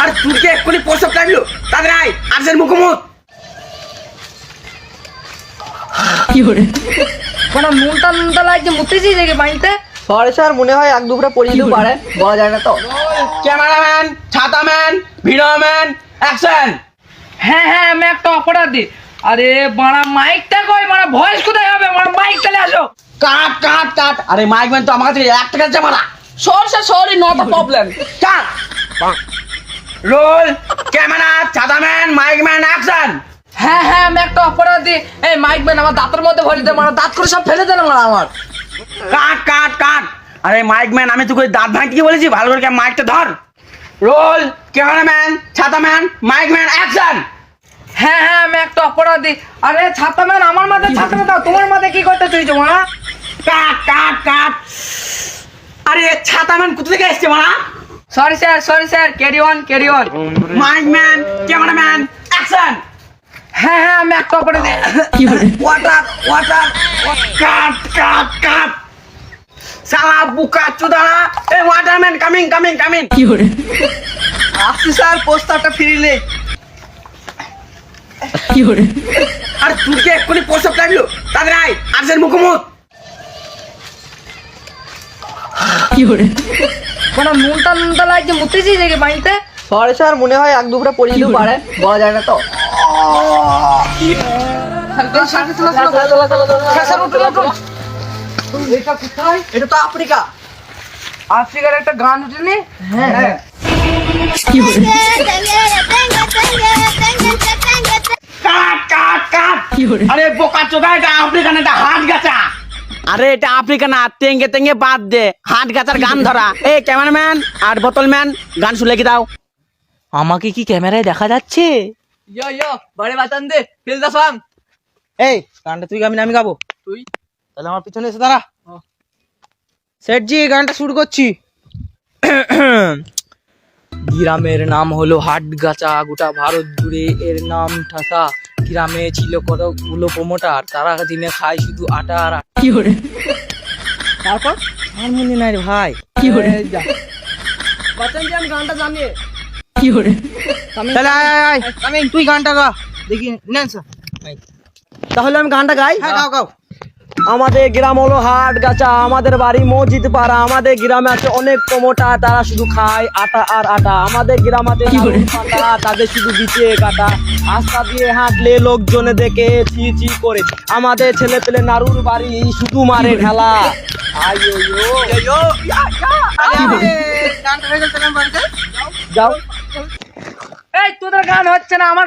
আর তুই কি এক্ষুনি প্রসব লাগলো তাদের আয় আর্জেন্ট মুখোমুখ মানে নুনটা লাগছে মুতেছি দেখে বাড়িতে। সরি স্যার, মনে হয় এক দুপুরে পড়ে যেতে পারে, বলা যায় না তো। ক্যামেরাম্যান, ছাতাম্যান, ভিডিওম্যান, অ্যাকশন। হ্যাঁ হ্যাঁ, আমি একটা অপরাধী। আরে বাড়া মাইকটা কই, বাড়া ভয়েস কোথায় হবে, বাড়া মাইক চলে আসো। কাট কাট কাট। আরে মাইক ম্যান তো আমার কাছে 1 টাকা আছে মারা। Sorry, not a problem. Cut. Roll, camera, ছাতাম্যান, মাইক ম্যান, অ্যাকশন। হ্যাঁ হ্যাঁ, আমি একটা অপরাধী। এই মাইক ম্যান আমার দাঁতের মধ্যে ভরে দে, মারা দাঁত করে সব ফেলে দেন মারা আমার। কাট কাট কাট। আরে মাইক ম্যান, আমি তোকে দাঁত ভাঙতে কি বলেছি? ভালো করে মাইকটা ধর। রোল, ক্যামেরাম্যান, ছাতাম্যান, মাইক ম্যান, অ্যাকশন। হ্যাঁ হ্যাঁ, আমি একটা অপরাধী। আরে ছাতা ম্যান, আমার মাথায় ছাতা দাও, তোমার মাথায় কি করতে চাইছো মারা? কাট কাট কাট। আরে ছাতাম্যান কোথা থেকে এসছে মারা? Sorry sir, carry on. Mike man, cameraman, action. হ্যাঁ হ্যাঁ, আমি একটা অপরাধী। Water cut cut cut. শালা বুকা চুদানা। এই ওয়াটারম্যান কামিং। আসছি স্যার, পোস্টারটা ফিরিলে। আর তুই কি এক্ষুনি প্রসব লাগলো তাদের আয় আর্জেন্ট মুখোমুখ মানে নুনটা লাগছে মুতেছি দেখে বাড়িতে। সরি স্যার, মনে হয় এক দুপুরে পড়ে যেতে পারে, বলা যায় না তো। এটা তো আফ্রিকা। আফ্রিকার একটা গান উঠেনি? হ্যাঁ। কাট কাট কাট। আরে বোকা চোদা, এটা আফ্রিকান, এটা হাট গাছা। আরে এটা আফ্রিকা না, তেঙ্গে বাদ দে, হাট গাছার গান ধরা। এই ক্যামেরাম্যান আর বোতলম্যান, গান শুনে কি দাও। আমাকে কি ক্যামেরায় দেখা যাচ্ছে? ইয়ো বড়ে বাতান দে, ফিল দা সং। এই গানটা তুই গাবি না আমি গাবো? তুই তাহলে আমার পিছনে এসে দাঁড়া। সেটজি, গানটা শুরু করছি। গ্রামের নাম হলো হাটগাছা, গোটা ভারত জুড়ে এর নাম ঠাসা। গ্রামে ছিল কতগুলো প্রমোটার, তারা দিনে খায় শুধু আটা আর তারপর আমার মনে নাই রে ভাই। বাচ্চান যে আমি গানটা জানি। তাহলে আমি তুই গানটা গা দেখি। তাহলে আমি গানটা গাই। হ্যাঁ গাও। আমাদের গ্রাম হলো হাটগাছা, আমাদের বাড়ি মসজিদ পাড়া। আমাদের গ্রামে আছে অনেক প্রমোটার, তারা শুধু খায় আটা আর আটা। আমাদের গ্রামে তাদের শুধু বিচে কাটা। রাস্তা দিয়ে হাঁটলে লোকজনে দেখে চি করে। আমাদের ছেলে পেলে নাড়ুর বাড়ি শুধু মারে ঢালা। যাও। এই তোদের গান হচ্ছে না, আমার